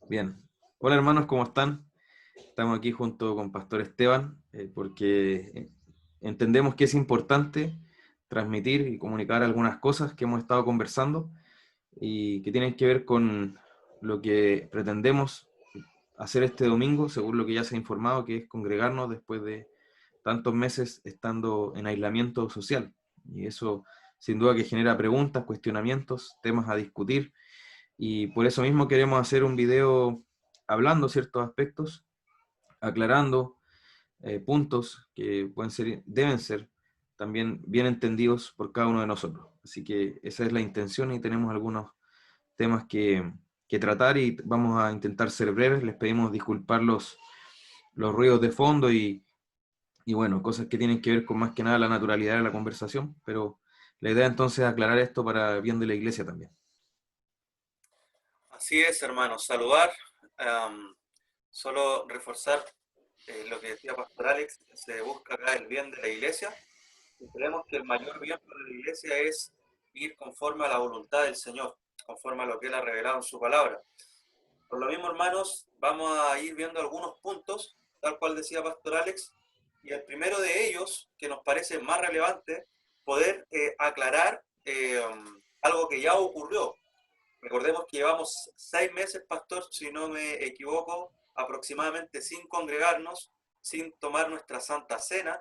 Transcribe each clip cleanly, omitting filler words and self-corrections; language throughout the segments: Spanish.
Bien. Hola hermanos, ¿cómo están? Estamos aquí junto con Pastor Esteban porque entendemos que es importante transmitir y comunicar algunas cosas que hemos estado conversando y que tienen que ver con lo que pretendemos hacer este domingo, según lo que ya se ha informado, que es congregarnos después de tantos meses estando en aislamiento social. Y eso sin duda que genera preguntas, cuestionamientos, temas a discutir y por eso mismo queremos hacer un video hablando ciertos aspectos, aclarando puntos que pueden ser, deben ser también bien entendidos por cada uno de nosotros. Así que esa es la intención y tenemos algunos temas que tratar y vamos a intentar ser breves. Les pedimos disculpar los ruidos de fondo y bueno, cosas que tienen que ver con más que nada la naturalidad de la conversación, pero la idea entonces es aclarar esto para bien de la iglesia también. Así es, hermano, saludar, solo reforzar lo que decía Pastor Alex, se busca acá el bien de la iglesia y creemos que el mayor bien para la iglesia es ir conforme a la voluntad del Señor, conforme a lo que Él ha revelado en su palabra. Por lo mismo, hermanos, vamos a ir viendo algunos puntos, tal cual decía Pastor Alex, y el primero de ellos, que nos parece más relevante, poder aclarar algo que ya ocurrió. Recordemos que llevamos 6 meses, pastor, si no me equivoco, aproximadamente sin congregarnos, sin tomar nuestra Santa Cena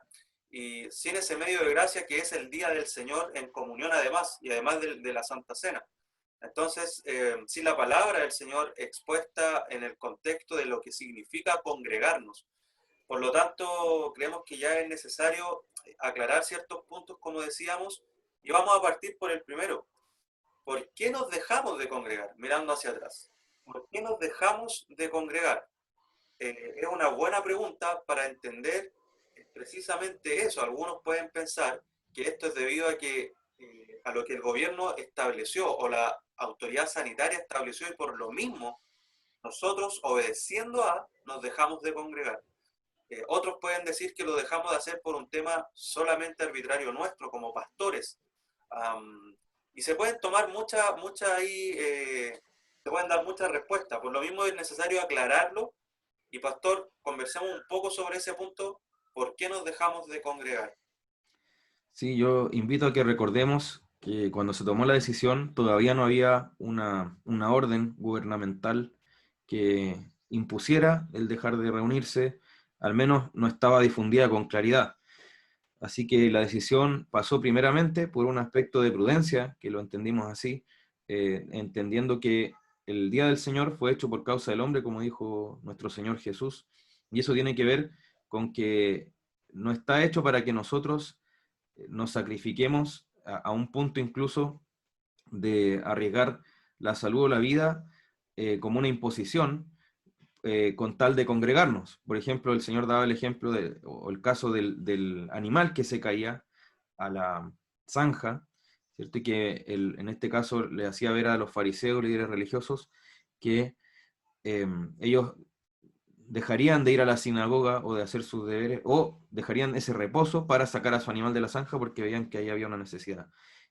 y sin ese medio de gracia que es el Día del Señor en comunión además, y además de la Santa Cena. Entonces, sin la palabra del Señor expuesta en el contexto de lo que significa congregarnos. Por lo tanto, creemos que ya es necesario aclarar ciertos puntos, como decíamos, y vamos a partir por el primero. ¿Por qué nos dejamos de congregar? Mirando hacia atrás. ¿Por qué nos dejamos de congregar? Es una buena pregunta para entender precisamente eso. Algunos pueden pensar que esto es debido a lo que el gobierno estableció o la autoridad sanitaria estableció y por lo mismo nosotros, obedeciendo nos dejamos de congregar. Otros pueden decir que lo dejamos de hacer por un tema solamente arbitrario nuestro como pastores. Um, y se pueden tomar muchas ahí, se pueden dar muchas respuestas. Por lo mismo es necesario aclararlo. Y pastor, conversemos un poco sobre ese punto. ¿Por qué nos dejamos de congregar? Sí, yo invito a que recordemos que cuando se tomó la decisión todavía no había una orden gubernamental que impusiera el dejar de reunirse, al menos no estaba difundida con claridad. Así que la decisión pasó primeramente por un aspecto de prudencia, que lo entendimos así, entendiendo que el día del Señor fue hecho por causa del hombre, como dijo nuestro Señor Jesús, y eso tiene que ver con que no está hecho para que nosotros nos sacrifiquemos a un punto incluso de arriesgar la salud o la vida como una imposición con tal de congregarnos. Por ejemplo, el Señor daba el ejemplo o el caso del animal que se caía a la zanja, ¿cierto? Y que en este caso le hacía ver a los fariseos, líderes religiosos, que ellos dejarían de ir a la sinagoga o de hacer sus deberes, o dejarían ese reposo para sacar a su animal de la zanja porque veían que ahí había una necesidad.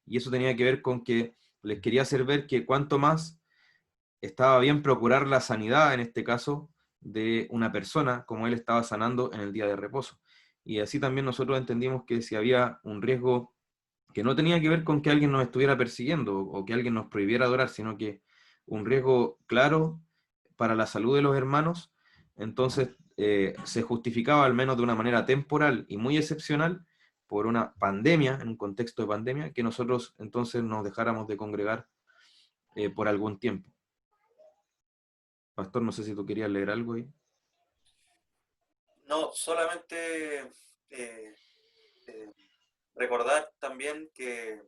Y eso tenía que ver con que les quería hacer ver que cuanto más estaba bien procurar la sanidad, en este caso, de una persona, como él estaba sanando en el día de reposo. Y así también nosotros entendimos que si había un riesgo que no tenía que ver con que alguien nos estuviera persiguiendo o que alguien nos prohibiera adorar, sino que un riesgo claro para la salud de los hermanos, entonces se justificaba al menos de una manera temporal y muy excepcional por una pandemia, en un contexto de pandemia, que nosotros entonces nos dejáramos de congregar por algún tiempo. Pastor, no sé si tú querías leer algo ahí. No, solamente eh, eh, recordar también que,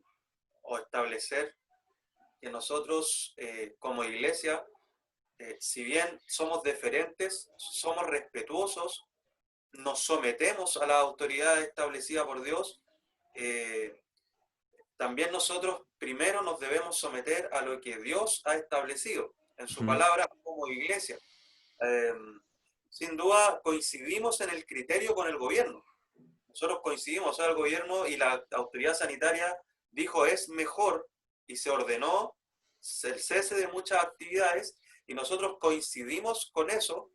o establecer que nosotros como iglesia, si bien somos diferentes, somos respetuosos, nos sometemos a la autoridad establecida por Dios, eh, también nosotros primero nos debemos someter a lo que Dios ha establecido en su Ujú. palabra como iglesia. Eh, Sin duda coincidimos en el criterio con el gobierno. Nosotros coincidimos, o sea, el gobierno y la autoridad sanitaria dijo es mejor y se ordenó el cese de muchas actividades, Y nosotros coincidimos con eso,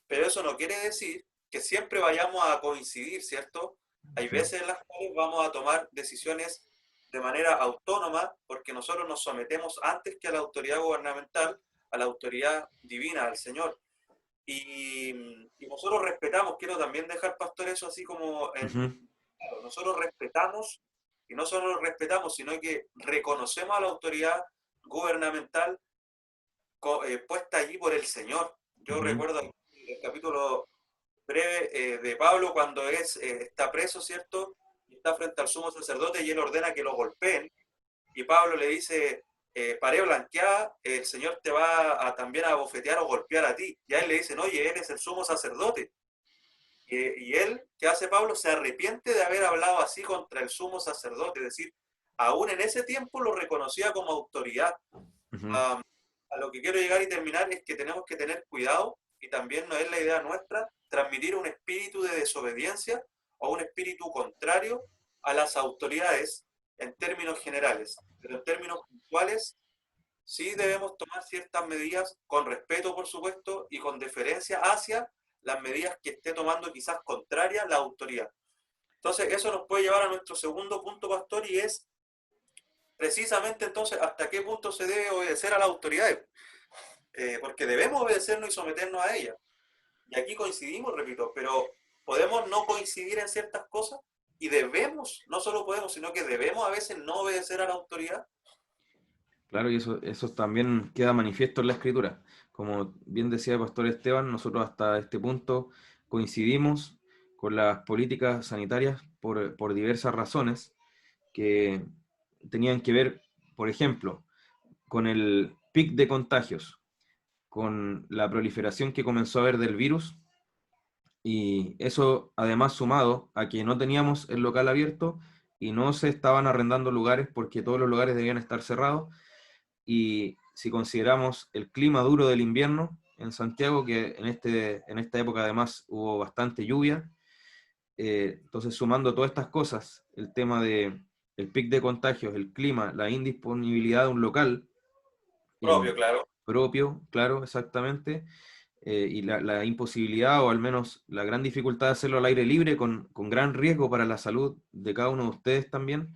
pero eso no quiere decir que siempre vayamos a coincidir, ¿cierto? Hay Claro. veces en las cuales vamos a tomar decisiones de manera autónoma porque nosotros nos sometemos antes que a la autoridad gubernamental, a la autoridad divina, al Señor. Y nosotros respetamos, quiero también dejar, pastor, eso así como Ujú. claro, nosotros respetamos, y no solo respetamos, sino que reconocemos a la autoridad gubernamental puesta allí por el Señor. Yo Ujú. recuerdo el capítulo breve de Pablo cuando está preso, ¿cierto? Y está frente al sumo sacerdote y él ordena que lo golpeen. Y Pablo le dice, paré blanqueada, el Señor te va a, también a bofetear o golpear a ti. Y a él le dicen, oye, eres el sumo sacerdote. Y él, ¿qué hace Pablo? Se arrepiente de haber hablado así contra el sumo sacerdote. Es decir, aún en ese tiempo lo reconocía como autoridad. Ujú. Um, a lo que quiero llegar y terminar es que tenemos que tener cuidado, y también no es la idea nuestra, transmitir un espíritu de desobediencia o un espíritu contrario a las autoridades en términos generales. Pero en términos puntuales, sí debemos tomar ciertas medidas con respeto, por supuesto, y con deferencia hacia las medidas que esté tomando quizás contraria la autoridad. Entonces, eso nos puede llevar a nuestro segundo punto, pastor, y es precisamente entonces hasta qué punto se debe obedecer a las autoridades, porque debemos obedecernos y someternos a ellas. Y aquí coincidimos, repito, pero podemos no coincidir en ciertas cosas y debemos, no solo podemos, sino que debemos a veces no obedecer a la autoridad. Claro, y eso también queda manifiesto en la Escritura. Como bien decía el pastor Esteban, nosotros hasta este punto coincidimos con las políticas sanitarias por diversas razones que tenían que ver, por ejemplo, con el pic de contagios, con la proliferación que comenzó a haber del virus, y eso además sumado a que no teníamos el local abierto y no se estaban arrendando lugares porque todos los lugares debían estar cerrados. Y si consideramos el clima duro del invierno en Santiago, que en esta época además hubo bastante lluvia, entonces sumando todas estas cosas, el tema de el pic de contagios, el clima, la indisponibilidad de un local eh, Propio, claro. propio, claro, exactamente, y la imposibilidad o al menos la gran dificultad de hacerlo al aire libre con gran riesgo para la salud de cada uno de ustedes también.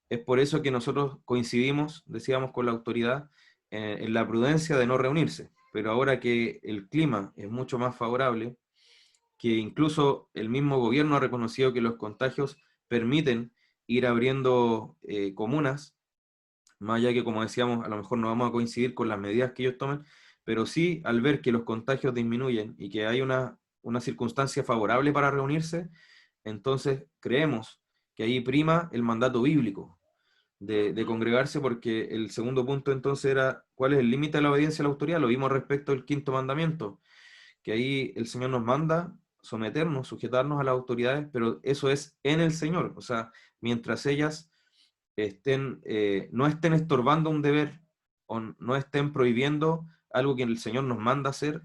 Es por eso que nosotros coincidimos, decíamos, con la autoridad en la prudencia de no reunirse. Pero ahora que el clima es mucho más favorable, que incluso el mismo gobierno ha reconocido que los contagios permiten ir abriendo comunas, más allá que, como decíamos, a lo mejor no vamos a coincidir con las medidas que ellos tomen, pero sí al ver que los contagios disminuyen y que hay una circunstancia favorable para reunirse, entonces creemos que ahí prima el mandato bíblico de congregarse, porque el segundo punto entonces era cuál es el límite de la obediencia a la autoridad. Lo vimos respecto al quinto mandamiento, que ahí el Señor nos manda someternos, sujetarnos a las autoridades, pero eso es en el Señor. O sea, mientras ellas no estén estorbando un deber o no estén prohibiendo algo que el Señor nos manda hacer,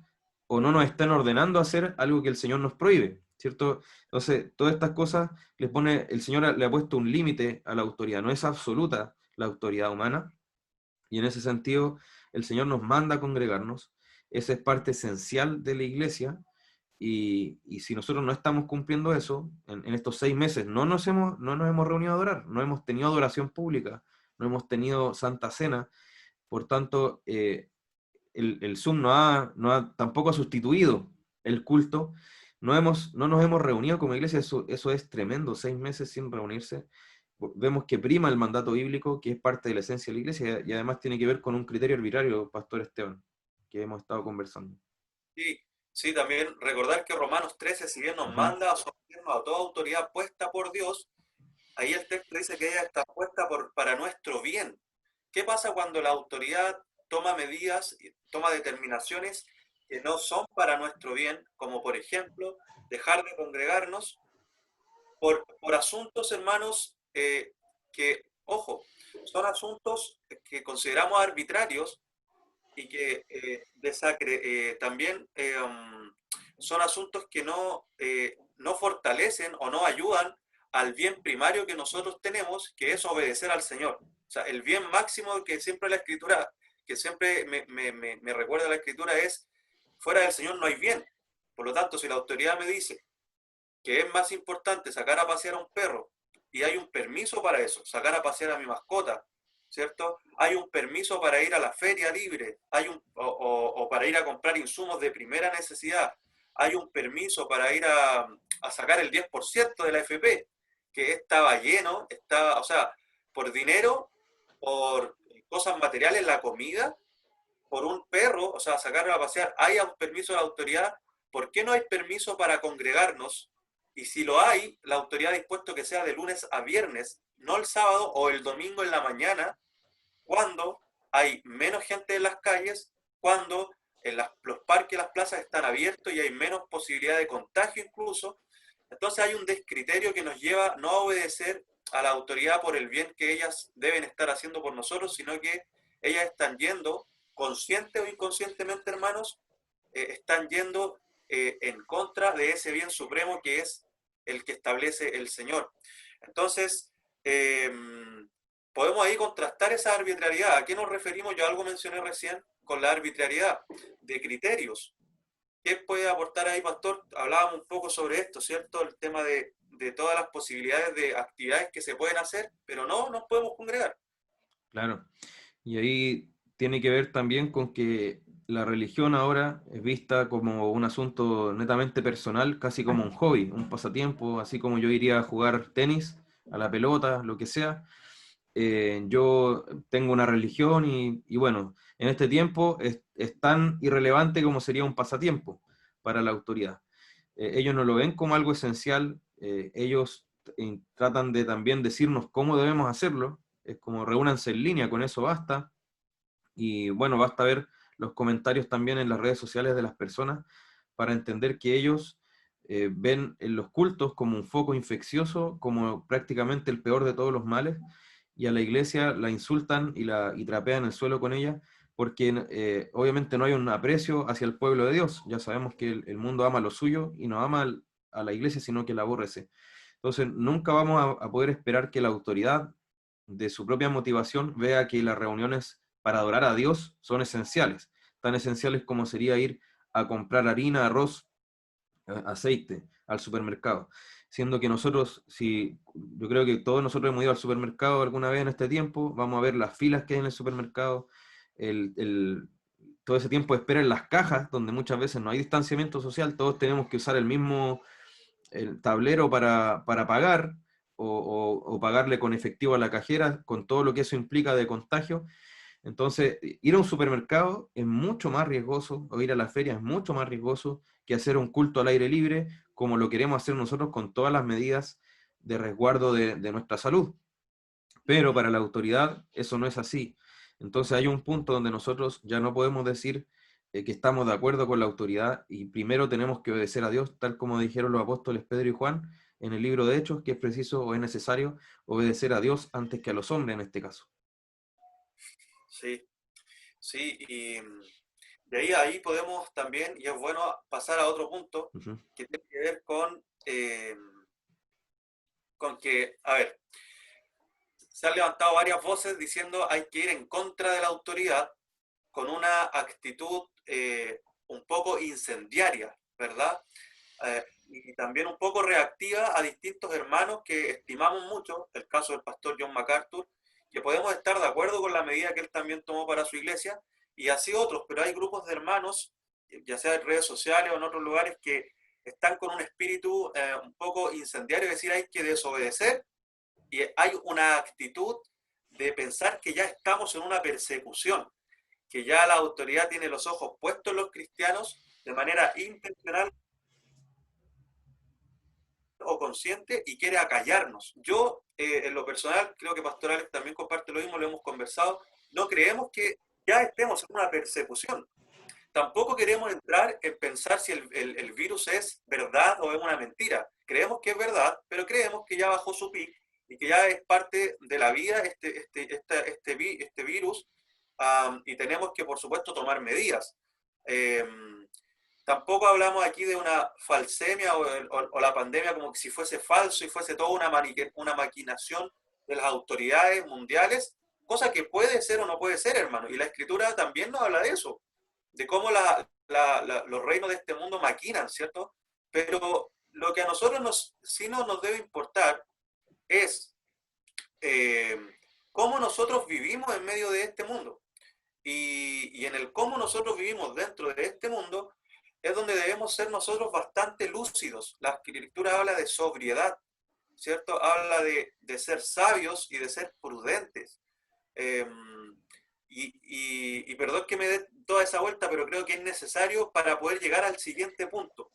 o no nos estén ordenando hacer algo que el Señor nos prohíbe, ¿cierto? Entonces, todas estas cosas el Señor le ha puesto un límite a la autoridad, no es absoluta la autoridad humana, y en ese sentido el Señor nos manda a congregarnos, esa es parte esencial de la iglesia, y si nosotros no estamos cumpliendo eso, en estos 6 meses no nos hemos reunido a adorar, no hemos tenido adoración pública, no hemos tenido Santa Cena, por tanto, el Zoom tampoco ha sustituido el culto, no nos hemos reunido como iglesia, eso es tremendo, 6 meses sin reunirse. Vemos que prima el mandato bíblico, que es parte de la esencia de la iglesia, y además tiene que ver con un criterio arbitrario, Pastor Esteban, que hemos estado conversando. Sí, sí, también recordar que Romanos 13, si bien nos Ujú. manda a someternos a toda autoridad puesta por Dios, ahí el texto dice que ella está puesta para nuestro bien. ¿Qué pasa cuando la autoridad toma medidas y toma determinaciones que no son para nuestro bien, como por ejemplo dejar de congregarnos por asuntos, hermanos, que, ojo, son asuntos que consideramos arbitrarios y que también son asuntos que no fortalecen o no ayudan al bien primario que nosotros tenemos, que es obedecer al Señor? O sea, el bien máximo que siempre la Escritura que siempre me recuerda la Escritura es, fuera del Señor no hay bien. Por lo tanto, si la autoridad me dice que es más importante sacar a pasear a un perro, y hay un permiso para eso, sacar a pasear a mi mascota, ¿cierto? Hay un permiso para ir a la feria libre, o para ir a comprar insumos de primera necesidad, hay un permiso para ir a sacar el 10% de la FP, que estaba lleno, o sea, por dinero, por cosas materiales, la comida, por un perro, o sea, sacarlo a pasear, hay un permiso de la autoridad. ¿Por qué no hay permiso para congregarnos? Y si lo hay, la autoridad ha dispuesto que sea de lunes a viernes, no el sábado o el domingo en la mañana, cuando hay menos gente en las calles, cuando los parques y las plazas están abiertos y hay menos posibilidad de contagio incluso. Entonces hay un descriterio que nos lleva no a obedecer a la autoridad por el bien que ellas deben estar haciendo por nosotros, sino que ellas están yendo, consciente o inconscientemente, hermanos, están yendo en contra de ese bien supremo que es el que establece el Señor. Entonces, podemos ahí contrastar esa arbitrariedad. ¿A qué nos referimos? Yo algo mencioné recién con la arbitrariedad de criterios. ¿Qué puede aportar ahí, pastor? Hablábamos un poco sobre esto, ¿cierto? El tema de todas las posibilidades de actividades que se pueden hacer, pero no nos podemos congregar. Claro. Y ahí tiene que ver también con que la religión ahora es vista como un asunto netamente personal, casi como un hobby, un pasatiempo, así como yo iría a jugar tenis, a la pelota, lo que sea. Yo tengo una religión y bueno, en este tiempo es tan irrelevante como sería un pasatiempo para la autoridad. Ellos no lo ven como algo esencial, ellos tratan de también decirnos cómo debemos hacerlo, es como reúnanse en línea, con eso basta, y bueno, basta ver los comentarios también en las redes sociales de las personas para entender que ellos ven en los cultos como un foco infeccioso, como prácticamente el peor de todos los males, y a la iglesia la insultan y trapean el suelo con ella, porque obviamente no hay un aprecio hacia el pueblo de Dios. Ya sabemos que el mundo ama lo suyo y no ama a la iglesia, sino que la aborrece. Entonces, nunca vamos a poder esperar que la autoridad, de su propia motivación, vea que las reuniones para adorar a Dios son esenciales, tan esenciales como sería ir a comprar harina, arroz, aceite al supermercado. Siendo que nosotros, si yo creo que todos nosotros hemos ido al supermercado alguna vez en este tiempo, vamos a ver las filas que hay en el supermercado, el, el, todo ese tiempo de espera en las cajas, donde muchas veces no hay distanciamiento social, todos tenemos que usar el mismo el tablero para pagar o pagarle con efectivo a la cajera, con todo lo que eso implica de contagio. Entonces, ir a un supermercado es mucho más riesgoso, o ir a la feria es mucho más riesgoso que hacer un culto al aire libre, como lo queremos hacer nosotros con todas las medidas de resguardo de nuestra salud. Pero para la autoridad eso no es así. Entonces hay un punto donde nosotros ya no podemos decir que estamos de acuerdo con la autoridad y primero tenemos que obedecer a Dios, tal como dijeron los apóstoles Pedro y Juan en el libro de Hechos, que es preciso o es necesario obedecer a Dios antes que a los hombres en este caso. Sí, sí, y de ahí podemos también, y es bueno pasar a otro punto, Uh -huh. que tiene que ver con que, a ver, se han levantado varias voces diciendo hay que ir en contra de la autoridad con una actitud un poco incendiaria, ¿verdad? Y también un poco reactiva a distintos hermanos que estimamos mucho, el caso del pastor John MacArthur, que podemos estar de acuerdo con la medida que él también tomó para su iglesia, y así otros, pero hay grupos de hermanos, ya sea en redes sociales o en otros lugares, que están con un espíritu un poco incendiario, es decir, hay que desobedecer, y hay una actitud de pensar que ya estamos en una persecución, que ya la autoridad tiene los ojos puestos en los cristianos de manera intencional o consciente y quiere acallarnos. Yo, en lo personal, creo que Pastor Alex también comparte lo mismo, lo hemos conversado, no creemos que ya estemos en una persecución. Tampoco queremos entrar en pensar si el virus es verdad o es una mentira. Creemos que es verdad, pero creemos que ya bajó su pic y que ya es parte de la vida este virus, y tenemos que, por supuesto, tomar medidas. Tampoco hablamos aquí de una falsemia o la pandemia como que si fuese falso y fuese toda una maquinación de las autoridades mundiales, cosa que puede ser o no puede ser, hermano. Y la Escritura también nos habla de eso, de cómo los reinos de este mundo maquinan, ¿cierto? Pero lo que a nosotros sí no nos debe importar es eh, cómo nosotros vivimos en medio de este mundo. Y en el cómo nosotros vivimos dentro de este mundo es donde debemos ser nosotros bastante lúcidos. La Escritura habla de sobriedad, ¿cierto? Habla de ser sabios y de ser prudentes. Eh, y perdón que me dé toda esa vuelta, pero creo que es necesario para poder llegar al siguiente punto.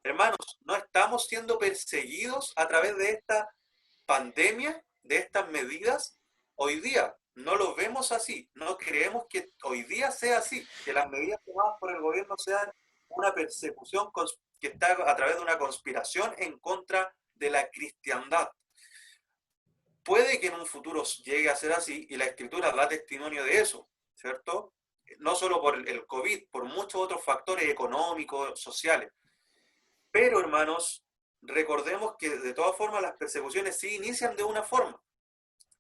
Hermanos, no estamos siendo perseguidos a través de esta pandemia, de estas medidas, hoy día. No lo vemos así, no creemos que hoy día sea así, que las medidas tomadas por el gobierno sean una persecución que está a través de una conspiración en contra de la cristiandad. Puede que en un futuro llegue a ser así y la Escritura da testimonio de eso, ¿cierto? No solo por el COVID, por muchos otros factores económicos, sociales. Pero, hermanos, recordemos que de todas formas las persecuciones sí inician de una forma.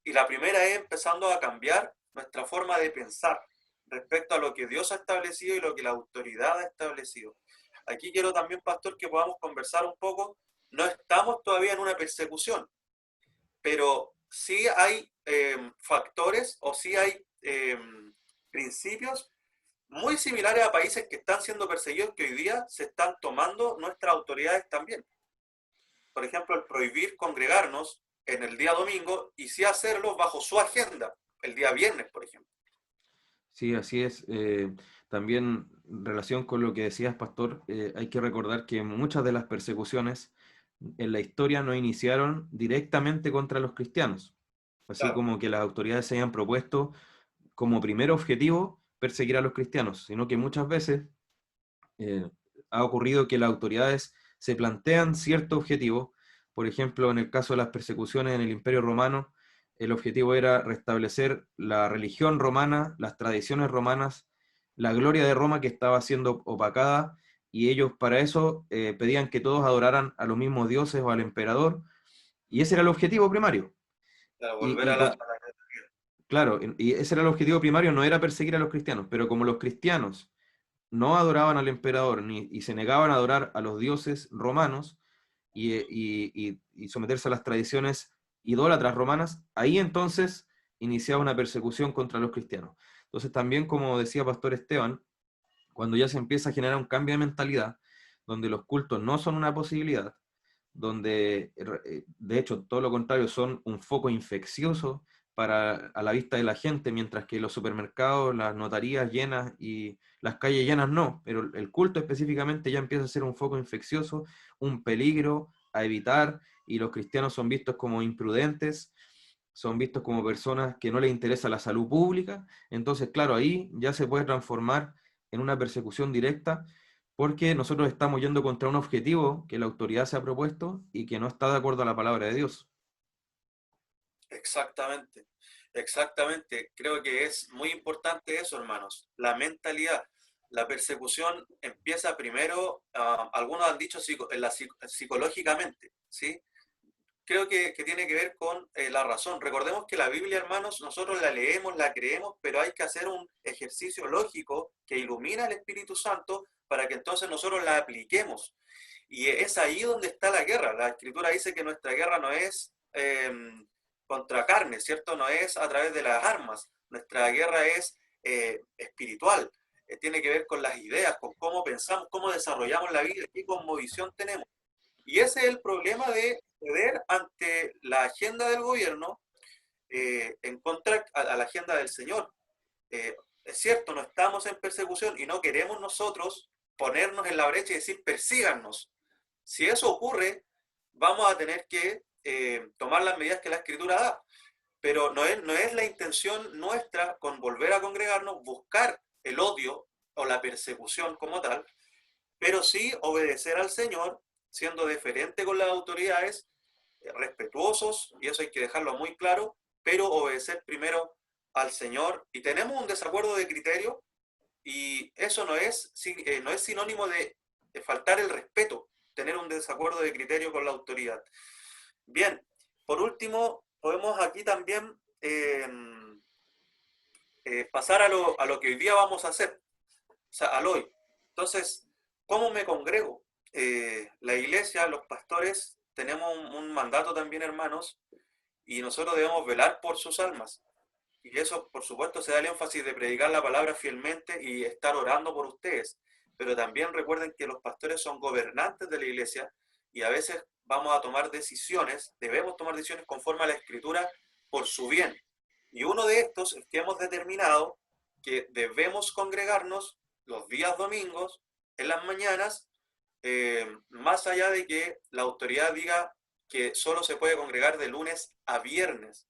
Y la primera es empezando a cambiar nuestra forma de pensar respecto a lo que Dios ha establecido y lo que la autoridad ha establecido. Aquí quiero también, pastor, que podamos conversar un poco. No estamos todavía en una persecución, pero sí hay factores o sí hay principios muy similares a países que están siendo perseguidos que hoy día se están tomando nuestras autoridades también. Por ejemplo, el prohibir congregarnos en el día domingo y sí hacerlo bajo su agenda, el día viernes, por ejemplo. Sí, así es. También en relación con lo que decías, pastor, hay que recordar que muchas de las persecuciones en la historia no iniciaron directamente contra los cristianos, así Claro, como que las autoridades se hayan propuesto como primer objetivo perseguir a los cristianos, sino que muchas veces eh, ha ocurrido que las autoridades se plantean cierto objetivo. Por ejemplo, en el caso de las persecuciones en el Imperio Romano, el objetivo era restablecer la religión romana, las tradiciones romanas, la gloria de Roma que estaba siendo opacada, y ellos para eso pedían que todos adoraran a los mismos dioses o al emperador, y ese era el objetivo primario. claro, Y, volver y a la... co- claro, y ese era el objetivo primario, no era perseguir a los cristianos, pero como los cristianos no adoraban al emperador y se negaban a adorar a los dioses romanos y someterse a las tradiciones idólatras romanas, ahí entonces iniciaba una persecución contra los cristianos. Entonces también, como decía Pastor Esteban, cuando ya se empieza a generar un cambio de mentalidad, donde los cultos no son una posibilidad, donde de hecho todo lo contrario son un foco infeccioso a la vista de la gente, mientras que los supermercados, las notarías llenas y las calles llenas no, pero el culto específicamente ya empieza a ser un foco infeccioso, un peligro a evitar, y los cristianos son vistos como imprudentes, son vistos como personas que no les interesa la salud pública. Entonces claro, ahí ya se puede transformar en una persecución directa, porque nosotros estamos yendo contra un objetivo que la autoridad se ha propuesto y que no está de acuerdo a la palabra de Dios. Exactamente, exactamente. Creo que es muy importante eso, hermanos. La mentalidad. La persecución empieza primero, algunos han dicho psicológicamente, ¿sí? Creo que tiene que ver con la razón. Recordemos que la Biblia, hermanos, nosotros la leemos, la creemos, pero hay que hacer un ejercicio lógico que ilumina al Espíritu Santo para que entonces nosotros la apliquemos. Y es ahí donde está la guerra. La Escritura dice que nuestra guerra no es contra carne, ¿cierto? No es a través de las armas. Nuestra guerra es espiritual. Tiene que ver con las ideas, con cómo pensamos, cómo desarrollamos la vida, qué cosmovisión tenemos. Y ese es el problema de ceder ante la agenda del gobierno en contra a la agenda del Señor. Es cierto, no estamos en persecución y no queremos nosotros ponernos en la brecha y decir persíganos. Si eso ocurre, vamos a tener que tomar las medidas que la Escritura da. Pero no es la intención nuestra con volver a congregarnos buscar el odio o la persecución como tal, pero sí obedecer al Señor, siendo deferente con las autoridades, respetuosos, y eso hay que dejarlo muy claro, pero obedecer primero al Señor. Y tenemos un desacuerdo de criterio, y eso no es sinónimo de faltar el respeto, tener un desacuerdo de criterio con la autoridad. Bien, por último, podemos aquí también pasar a lo que hoy día vamos a hacer, o sea, al hoy. Entonces, ¿cómo me congrego? La iglesia, los pastores, tenemos un mandato también, hermanos, y nosotros debemos velar por sus almas. Y eso, por supuesto, se da el énfasis de predicar la palabra fielmente y estar orando por ustedes. Pero también recuerden que los pastores son gobernantes de la iglesia y a veces vamos a tomar decisiones, debemos tomar decisiones conforme a la Escritura por su bien. Y uno de estos es que hemos determinado que debemos congregarnos los días domingos, en las mañanas, más allá de que la autoridad diga que solo se puede congregar de lunes a viernes.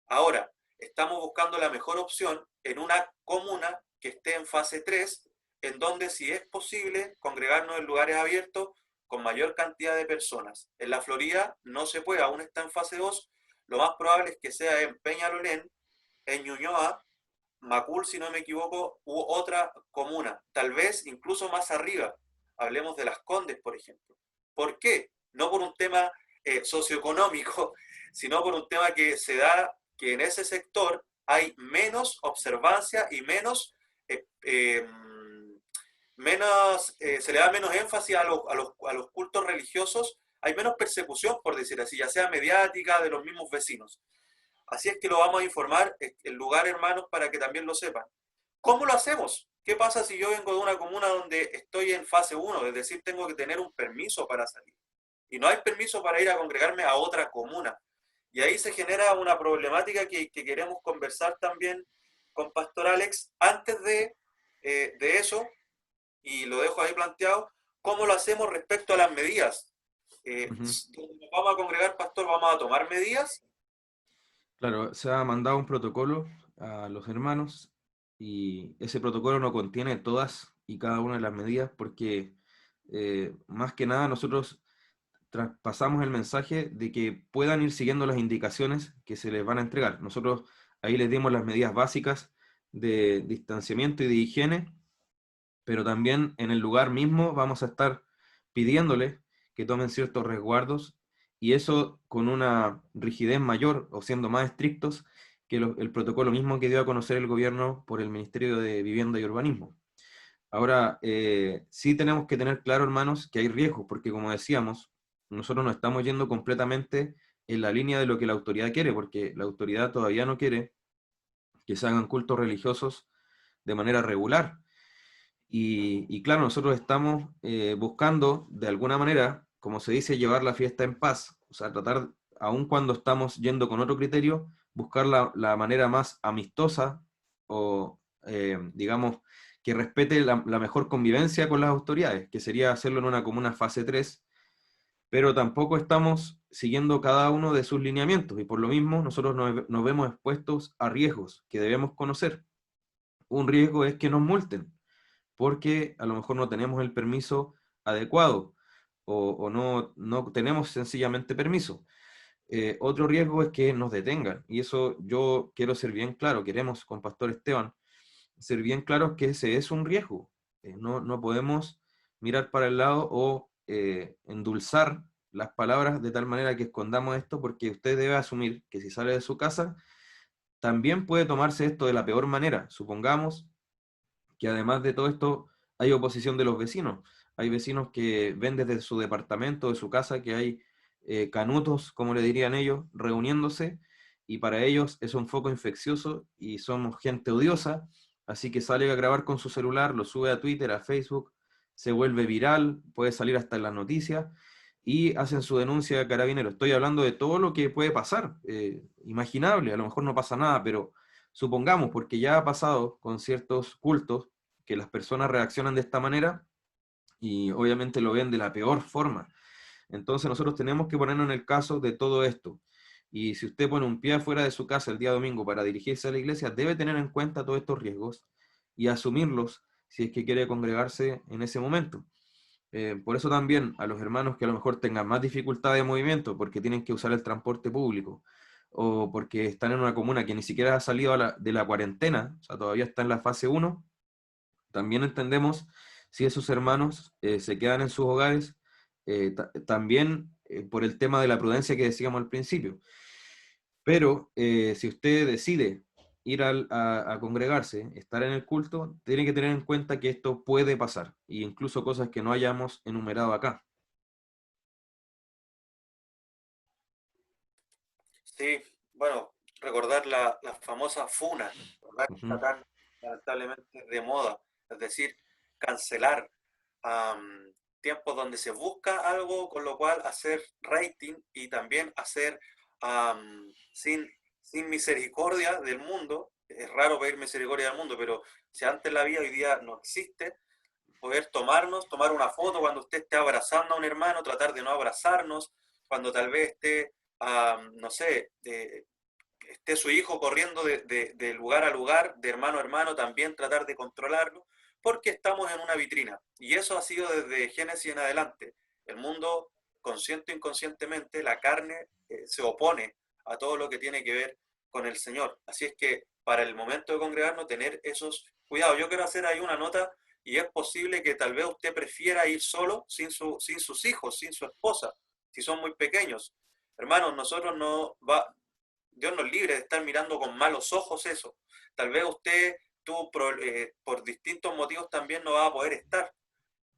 Ahora, estamos buscando la mejor opción en una comuna que esté en fase 3, en donde si es posible congregarnos en lugares abiertos con mayor cantidad de personas. En la Florida no se puede, aún está en fase 2. Lo más probable es que sea en Peñalolén, en Ñuñoa, Macul, si no me equivoco, u otra comuna, tal vez incluso más arriba. Hablemos de Las Condes, por ejemplo. ¿Por qué? No por un tema socioeconómico, sino por un tema que se da que en ese sector hay menos observancia y se le da menos énfasis a los cultos religiosos, hay menos persecución, por decir así, ya sea mediática de los mismos vecinos. Así es que lo vamos a informar en lugar, hermanos, para que también lo sepan. ¿Cómo lo hacemos? ¿Qué pasa si yo vengo de una comuna donde estoy en fase 1? Es decir, tengo que tener un permiso para salir. Y no hay permiso para ir a congregarme a otra comuna. Y ahí se genera una problemática que queremos conversar también con Pastor Alex. Antes de eso, y lo dejo ahí planteado, ¿cómo lo hacemos respecto a las medidas? Ujú. Donde nos vamos a congregar, Pastor, ¿vamos a tomar medidas? Claro, se ha mandado un protocolo a los hermanos y ese protocolo no contiene todas y cada una de las medidas porque más que nada nosotros traspasamos el mensaje de que puedan ir siguiendo las indicaciones que se les van a entregar. Nosotros ahí les dimos las medidas básicas de distanciamiento y de higiene, pero también en el lugar mismo vamos a estar pidiéndoles que tomen ciertos resguardos y eso con una rigidez mayor o siendo más estrictos que el protocolo mismo que dio a conocer el gobierno por el Ministerio de Vivienda y Urbanismo. Ahora, sí tenemos que tener claro, hermanos, que hay riesgos, porque como decíamos, nosotros no estamos yendo completamente en la línea de lo que la autoridad quiere, porque la autoridad todavía no quiere que se hagan cultos religiosos de manera regular. Y claro, nosotros estamos buscando, de alguna manera, como se dice, llevar la fiesta en paz, o sea, tratar, aun cuando estamos yendo con otro criterio, buscar la manera más amistosa o, digamos, que respete la mejor convivencia con las autoridades, que sería hacerlo en una comuna fase 3, pero tampoco estamos siguiendo cada uno de sus lineamientos y por lo mismo nosotros nos vemos expuestos a riesgos que debemos conocer. Un riesgo es que nos multen porque a lo mejor no tenemos el permiso adecuado o no tenemos sencillamente permiso. Otro riesgo es que nos detengan, y eso yo quiero ser bien claro, queremos con Pastor Esteban ser bien claros que ese es un riesgo. No podemos mirar para el lado o endulzar las palabras de tal manera que escondamos esto, porque usted debe asumir que si sale de su casa, también puede tomarse esto de la peor manera. Supongamos que además de todo esto hay oposición de los vecinos. Hay vecinos que ven desde su departamento, de su casa, que hay canutos, como le dirían ellos, reuniéndose, y para ellos es un foco infeccioso y somos gente odiosa, así que sale a grabar con su celular, lo sube a Twitter, a Facebook, se vuelve viral, puede salir hasta en las noticias, y hacen su denuncia de Carabineros. Estoy hablando de todo lo que puede pasar, imaginable, a lo mejor no pasa nada, pero supongamos, porque ya ha pasado con ciertos cultos, que las personas reaccionan de esta manera y obviamente lo ven de la peor forma. Entonces nosotros tenemos que ponernos en el caso de todo esto. Y si usted pone un pie afuera de su casa el día domingo para dirigirse a la iglesia, debe tener en cuenta todos estos riesgos y asumirlos si es que quiere congregarse en ese momento. Por eso también a los hermanos que a lo mejor tengan más dificultad de movimiento porque tienen que usar el transporte público o porque están en una comuna que ni siquiera ha salido de la cuarentena, o sea, todavía está en la fase 1, también entendemos si esos hermanos se quedan en sus hogares, también por el tema de la prudencia que decíamos al principio. Pero si usted decide ir a congregarse, estar en el culto, tiene que tener en cuenta que esto puede pasar, e incluso cosas que no hayamos enumerado acá. Sí, bueno, recordar la famosa funa, ¿verdad? Que está Ujú, tan lamentablemente de moda, es decir, cancelar tiempos donde se busca algo con lo cual hacer rating y también hacer sin, sin misericordia del mundo. Es raro pedir misericordia del mundo, pero si antes la había, hoy día no existe. Poder tomar una foto cuando usted esté abrazando a un hermano, tratar de no abrazarnos, cuando tal vez esté, no sé, esté su hijo corriendo de lugar a lugar, de hermano a hermano, también tratar de controlarlo, porque estamos en una vitrina. Y eso ha sido desde Génesis en adelante. El mundo, consciente o inconscientemente, la carne se opone a todo lo que tiene que ver con el Señor. Así es que para el momento de congregarnos, tener esos cuidados. Yo quiero hacer ahí una nota y es posible que tal vez usted prefiera ir solo, sin sus hijos, sin su esposa, si son muy pequeños. Hermanos, nosotros no va, Dios nos libre de estar mirando con malos ojos eso. Tal vez usted, por distintos motivos también no va a poder estar.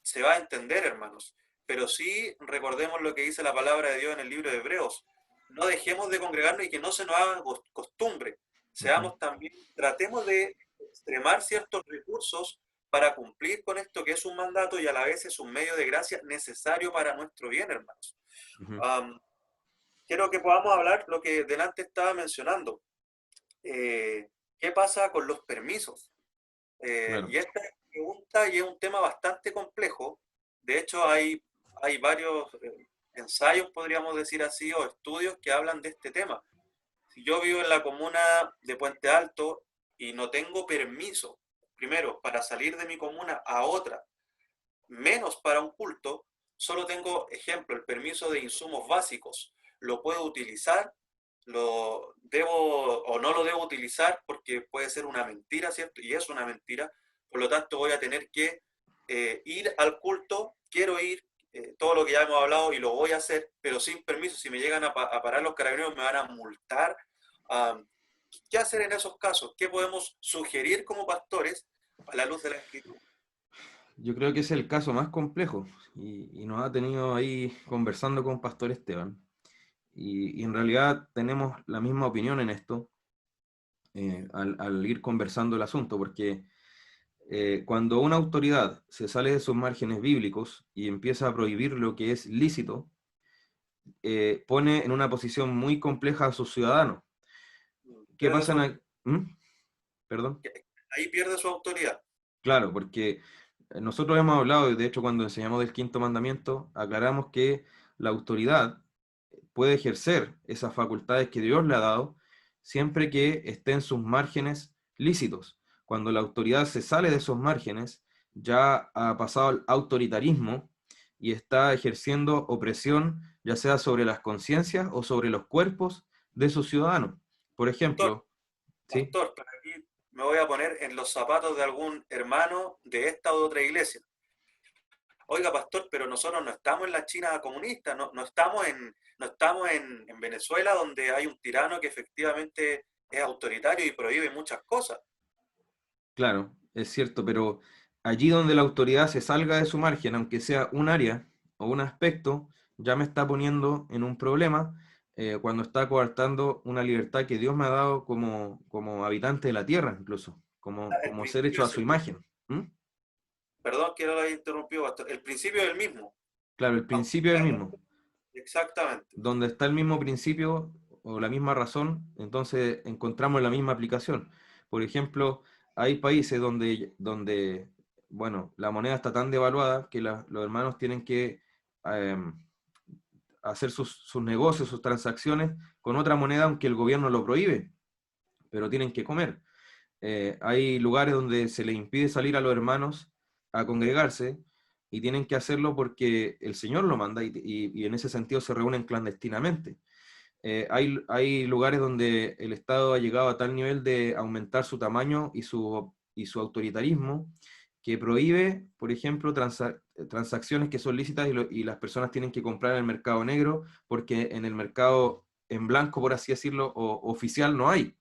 Se va a entender, hermanos. Pero sí recordemos lo que dice la palabra de Dios en el libro de Hebreos. No dejemos de congregarnos y que no se nos haga costumbre. ujú, Seamos también, tratemos de extremar ciertos recursos para cumplir con esto que es un mandato y a la vez es un medio de gracia necesario para nuestro bien, hermanos. ujú. Um, Quiero que podamos hablar lo que delante estaba mencionando. ¿Qué pasa con los permisos? Claro. Y esta pregunta y es un tema bastante complejo. De hecho, hay varios ensayos, podríamos decir así, o estudios que hablan de este tema. Si yo vivo en la comuna de Puente Alto y no tengo permiso, primero, para salir de mi comuna a otra, menos para un culto, solo tengo, ejemplo, el permiso de insumos básicos. Lo puedo utilizar, lo debo o no lo debo utilizar porque puede ser una mentira, ¿cierto? Y es una mentira. Por lo tanto, voy a tener que ir al culto, quiero ir, todo lo que ya hemos hablado y lo voy a hacer, pero sin permiso. Si me llegan a parar los carabineros, me van a multar. Um, ¿Qué hacer en esos casos? ¿Qué podemos sugerir como pastores a la luz de la escritura? Yo creo que ese es el caso más complejo y nos ha tenido ahí conversando con Pastor Esteban. Y en realidad tenemos la misma opinión en esto al ir conversando el asunto, porque cuando una autoridad se sale de sus márgenes bíblicos y empieza a prohibir lo que es lícito, pone en una posición muy compleja a sus ciudadanos. ¿Qué Pierde pasa su, Perdón. ahí pierde su autoridad. Claro, porque nosotros hemos hablado, y de hecho cuando enseñamos del quinto mandamiento, aclaramos que la autoridad puede ejercer esas facultades que Dios le ha dado siempre que esté en sus márgenes lícitos. Cuando la autoridad se sale de esos márgenes, ya ha pasado al autoritarismo y está ejerciendo opresión, ya sea sobre las conciencias o sobre los cuerpos de sus ciudadanos. Por Pastor, ejemplo, ¿sí? pastor, para aquí me voy a poner en los zapatos de algún hermano de esta u otra iglesia. Oiga, pastor, pero nosotros no estamos en la China comunista, no estamos no estamos en Venezuela donde hay un tirano que efectivamente es autoritario y prohíbe muchas cosas. Claro, es cierto, pero allí donde la autoridad se salga de su margen, aunque sea un área o un aspecto, ya me está poniendo en un problema cuando está coartando una libertad que Dios me ha dado como habitante de la tierra, incluso, El como ser principio hecho a es su el mismo. imagen. ¿Mm? Perdón que lo haya interrumpido, pastor. El principio es el mismo. Claro, el principio es el mismo. Exactamente. Donde está el mismo principio o la misma razón, entonces encontramos la misma aplicación. Por ejemplo, hay países donde bueno, la moneda está tan devaluada que los hermanos tienen que eh, hacer sus negocios, sus transacciones con otra moneda, aunque el gobierno lo prohíbe, pero tienen que comer. Hay lugares donde se les impide salir a los hermanos a congregarse y tienen que hacerlo porque el Señor lo manda y en ese sentido se reúnen clandestinamente. Hay lugares donde el Estado ha llegado a tal nivel de aumentar su tamaño y su autoritarismo que prohíbe, por ejemplo, transacciones que son lícitas y las personas tienen que comprar en el mercado negro porque en el mercado en blanco, por así decirlo, o oficial no hay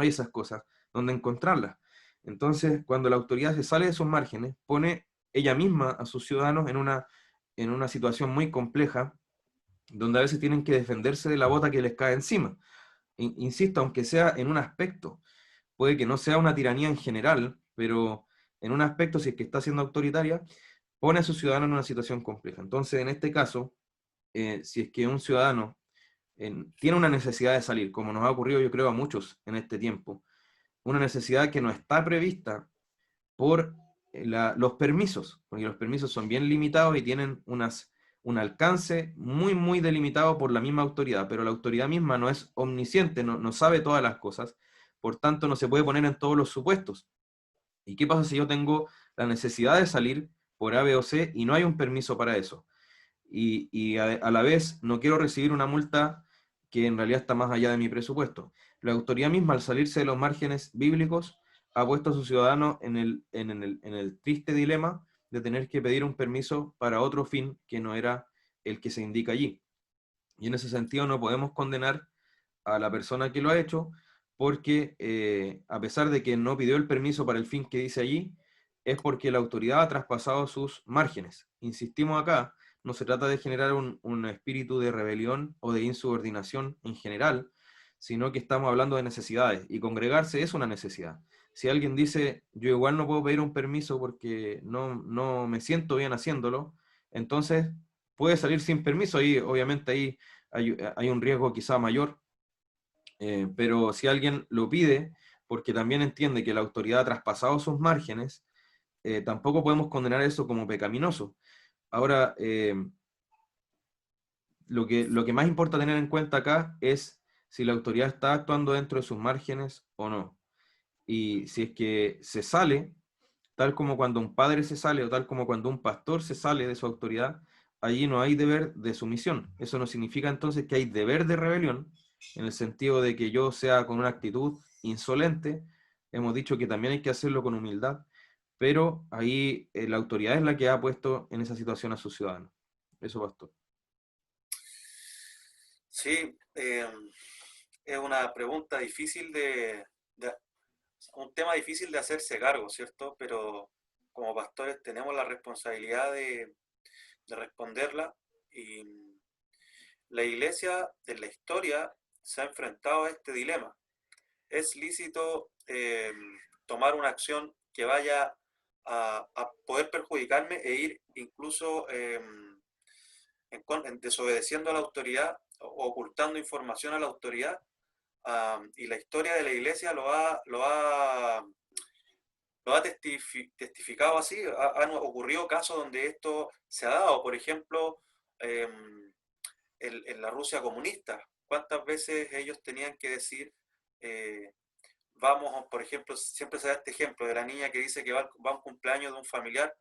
esas cosas. dónde encontrarlas. Entonces, cuando la autoridad se sale de sus márgenes, pone ella misma a sus ciudadanos en una situación muy compleja, donde a veces tienen que defenderse de la bota que les cae encima. Insisto, aunque sea en un aspecto, puede que no sea una tiranía en general, pero en un aspecto, si es que está siendo autoritaria, pone a sus ciudadanos en una situación compleja. Entonces, en este caso, si es que un ciudadano tiene una necesidad de salir, como nos ha ocurrido yo creo a muchos en este tiempo, una necesidad que no está prevista por los permisos, porque los permisos son bien limitados y tienen un alcance muy, muy delimitado por la misma autoridad, pero la autoridad misma no es omnisciente, no sabe todas las cosas, por tanto no se puede poner en todos los supuestos. ¿Y qué pasa si yo tengo la necesidad de salir por A, B o C y no hay un permiso para eso? Y a la vez no quiero recibir una multa que en realidad está más allá de mi presupuesto. La autoridad misma, al salirse de los márgenes bíblicos, ha puesto a sus ciudadanos en el triste dilema de tener que pedir un permiso para otro fin que no era el que se indica allí. Y en ese sentido no podemos condenar a la persona que lo ha hecho, porque a pesar de que no pidió el permiso para el fin que dice allí, es porque la autoridad ha traspasado sus márgenes. Insistimos acá, no se trata de generar un espíritu de rebelión o de insubordinación en general, sino que estamos hablando de necesidades, y congregarse es una necesidad. Si alguien dice, yo igual no puedo pedir un permiso porque no me siento bien haciéndolo, entonces puede salir sin permiso, y obviamente ahí hay un riesgo quizá mayor, pero si alguien lo pide porque también entiende que la autoridad ha traspasado sus márgenes, tampoco podemos condenar eso como pecaminoso. Ahora, lo que más importa tener en cuenta acá es si la autoridad está actuando dentro de sus márgenes o no. Y si es que se sale, tal como cuando un padre se sale o tal como cuando un pastor se sale de su autoridad, allí no hay deber de sumisión. Eso no significa entonces que hay deber de rebelión, en el sentido de que yo sea con una actitud insolente. Hemos dicho que también hay que hacerlo con humildad, pero ahí la autoridad es la que ha puesto en esa situación a sus ciudadanos. Eso, pastor. Sí, es una pregunta difícil un tema difícil de hacerse cargo, ¿cierto? Pero como pastores tenemos la responsabilidad de responderla, y la iglesia en la historia se ha enfrentado a este dilema. ¿Es lícito tomar una acción que vaya a poder perjudicarme e ir incluso desobedeciendo a la autoridad o ocultando información a la autoridad? Y la historia de la iglesia lo ha testificado así. Han ocurrido casos donde esto se ha dado. Por ejemplo, en la Rusia comunista, ¿cuántas veces ellos tenían que decir, vamos, por ejemplo, siempre se da este ejemplo de la niña que dice que va a un cumpleaños de un familiar,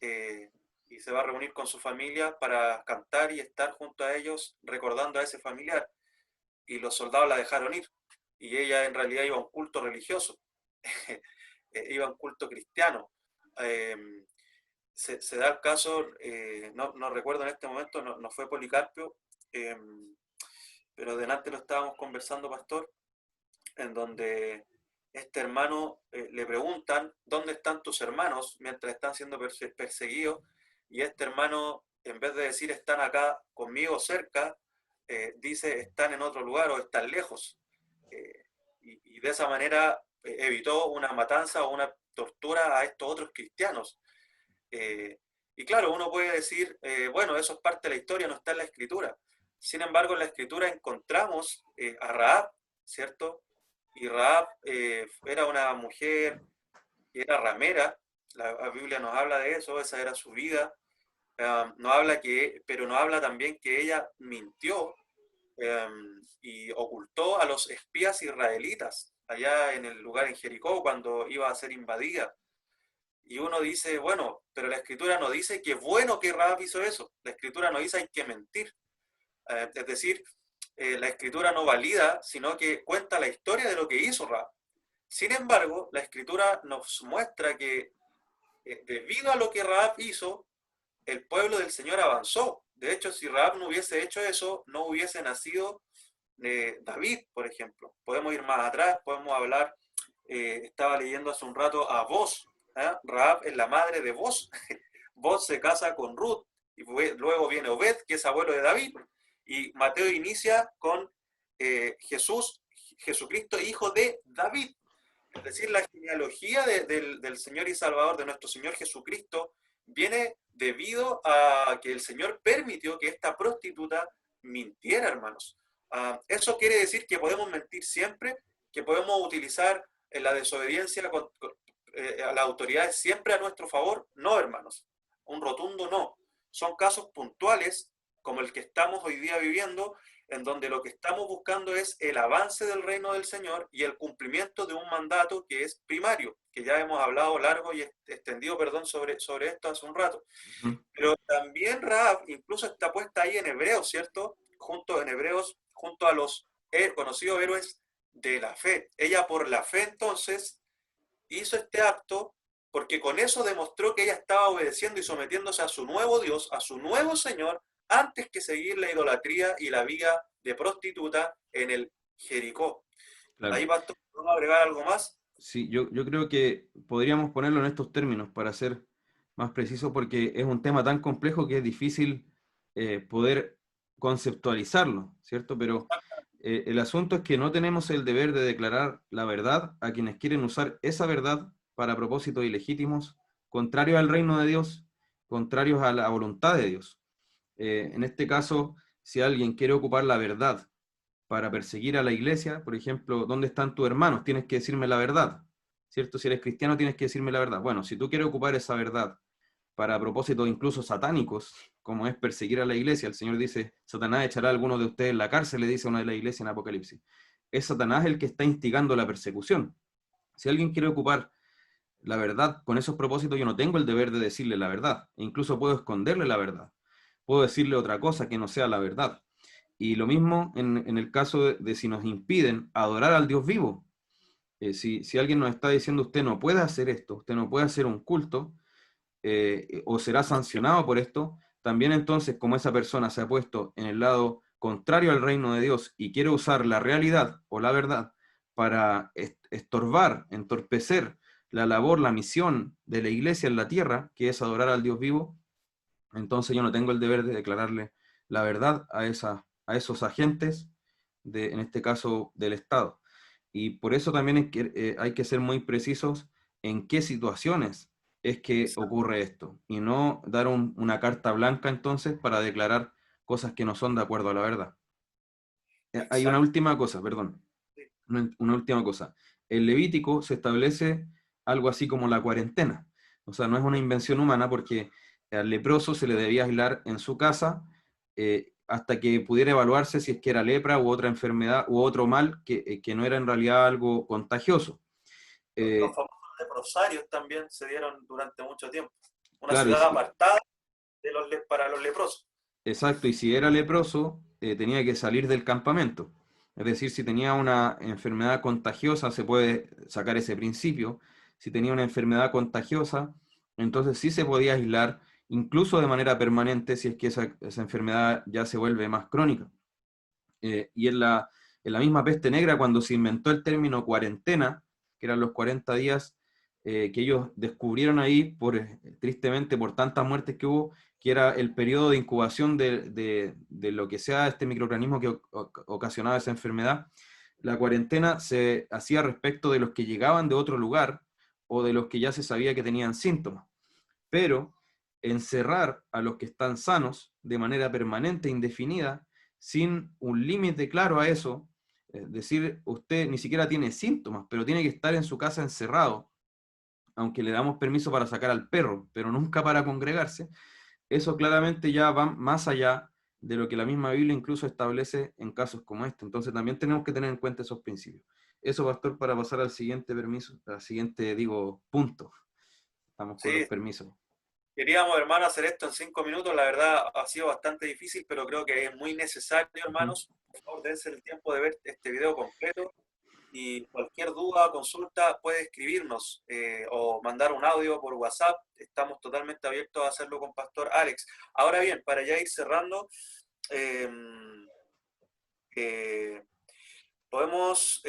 eh, y se va a reunir con su familia para cantar y estar junto a ellos recordando a ese familiar, y los soldados la dejaron ir, y ella en realidad iba a un culto religioso, iba a un culto cristiano. Eh, se da el caso, no recuerdo en este momento, no fue Policarpio, eh, pero delante lo estábamos conversando, pastor, en donde este hermano le preguntan, ¿dónde están tus hermanos? Mientras están siendo perseguidos, y este hermano, en vez de decir están acá conmigo cerca, dice están en otro lugar o están lejos. Y de esa manera evitó una matanza o una tortura a estos otros cristianos. Eh, y claro, uno puede decir, bueno, eso es parte de la historia, no está en la escritura. Sin embargo, en la escritura encontramos a Rahab, ¿cierto? Y Rahab era una mujer que era ramera. La Biblia nos habla de eso, esa era su vida. Pero nos habla también que ella mintió, y ocultó a los espías israelitas allá en el lugar en Jericó cuando iba a ser invadida. Y uno dice, bueno, pero la escritura no dice que bueno que Rahab hizo eso. La escritura no dice hay que mentir. Es decir, la escritura no valida, sino que cuenta la historia de lo que hizo Rahab. Sin embargo, la escritura nos muestra que debido a lo que Rahab hizo, el pueblo del Señor avanzó. De hecho, si Rahab no hubiese hecho eso, no hubiese nacido David, por ejemplo. Podemos ir más atrás, podemos hablar estaba leyendo hace un rato a Boz. Rahab es la madre de Boz. Boz se casa con Ruth, y luego viene Obed, que es abuelo de David, y Mateo inicia con Jesucristo, hijo de David. Es decir, la genealogía del Señor y Salvador, de nuestro Señor Jesucristo, viene debido a que el Señor permitió que esta prostituta mintiera, hermanos. Eso quiere decir que podemos mentir siempre, que podemos utilizar la desobediencia a las autoridades siempre a nuestro favor. No, hermanos. Un rotundo no. Son casos puntuales, como el que estamos hoy día viviendo, en donde lo que estamos buscando es el avance del reino del Señor y el cumplimiento de un mandato que es primario, que ya hemos hablado largo y extendido, perdón, sobre esto hace un rato. Ujú. Pero también Rahab incluso está puesta ahí en Hebreos, ¿cierto? Junto a los conocidos héroes de la fe. Ella por la fe entonces hizo este acto porque con eso demostró que ella estaba obedeciendo y sometiéndose a su nuevo Dios, a su nuevo Señor, antes que seguir la idolatría y la vida de prostituta en el Jericó. Ahí, Claro. Pastor, ¿vamos a agregar algo más? Sí, yo creo que podríamos ponerlo en estos términos para ser más preciso, porque es un tema tan complejo que es difícil poder conceptualizarlo, ¿cierto? Pero el asunto es que no tenemos el deber de declarar la verdad a quienes quieren usar esa verdad para propósitos ilegítimos, contrarios al reino de Dios, contrarios a la voluntad de Dios. En este caso, si alguien quiere ocupar la verdad para perseguir a la iglesia, por ejemplo, ¿dónde están tus hermanos? Tienes que decirme la verdad, ¿cierto? Si eres cristiano tienes que decirme la verdad. Bueno, si tú quieres ocupar esa verdad para propósitos incluso satánicos, como es perseguir a la iglesia, el Señor dice, Satanás echará a algunos de ustedes en la cárcel, le dice una de la iglesia en Apocalipsis. Es Satanás el que está instigando la persecución. Si alguien quiere ocupar la verdad con esos propósitos, yo no tengo el deber de decirle la verdad, e incluso puedo esconderle la verdad. Puedo decirle otra cosa que no sea la verdad. Y lo mismo en el caso de si nos impiden adorar al Dios vivo. Si alguien nos está diciendo usted no puede hacer esto, usted no puede hacer un culto, o será sancionado por esto, también entonces como esa persona se ha puesto en el lado contrario al reino de Dios y quiere usar la realidad o la verdad para estorbar, entorpecer la labor, la misión de la iglesia en la tierra, que es adorar al Dios vivo, entonces yo no tengo el deber de declararle la verdad a esos agentes, en este caso del Estado. Y por eso también hay que ser muy precisos en qué situaciones es que Exacto. ocurre esto, y no dar una carta blanca entonces para declarar cosas que no son de acuerdo a la verdad. Hay una Exacto. última cosa, perdón, una última cosa. En Levítico se establece algo así como la cuarentena. O sea, no es una invención humana porque al leproso se le debía aislar en su casa hasta que pudiera evaluarse si es que era lepra u otra enfermedad u otro mal que no era en realidad algo contagioso. Los Eh, famosos leprosarios también se dieron durante mucho tiempo. Una claro, ciudad apartada para los leprosos. exacto, y si era leproso, tenía que salir del campamento. Es decir, si tenía una enfermedad contagiosa, se puede sacar ese principio. Si tenía una enfermedad contagiosa, entonces sí se podía aislar, incluso de manera permanente, si es que esa enfermedad ya se vuelve más crónica. Y en la misma peste negra, cuando se inventó el término cuarentena, que eran los 40 días que ellos descubrieron ahí, tristemente por tantas muertes que hubo, que era el periodo de incubación de lo que sea este microorganismo que ocasionaba esa enfermedad. La cuarentena se hacía respecto de los que llegaban de otro lugar o de los que ya se sabía que tenían síntomas. Pero encerrar a los que están sanos de manera permanente, indefinida, sin un límite claro a eso, es decir, usted ni siquiera tiene síntomas, pero tiene que estar en su casa encerrado, aunque le damos permiso para sacar al perro, pero nunca para congregarse, eso claramente ya va más allá de lo que la misma Biblia incluso establece en casos como este. Entonces también tenemos que tener en cuenta esos principios. Eso, pastor, para pasar al siguiente permiso, al siguiente, digo, punto. Estamos con los Sí, permisos. queríamos, hermano, hacer esto en 5 minutos. La verdad ha sido bastante difícil, pero creo que es muy necesario, Ujú. hermanos. Por favor, dense el tiempo de ver este video completo. Y cualquier duda, consulta, puede escribirnos o mandar un audio por WhatsApp. Estamos totalmente abiertos a hacerlo con Pastor Alex. Ahora bien, para ya ir cerrando, eh, eh, podemos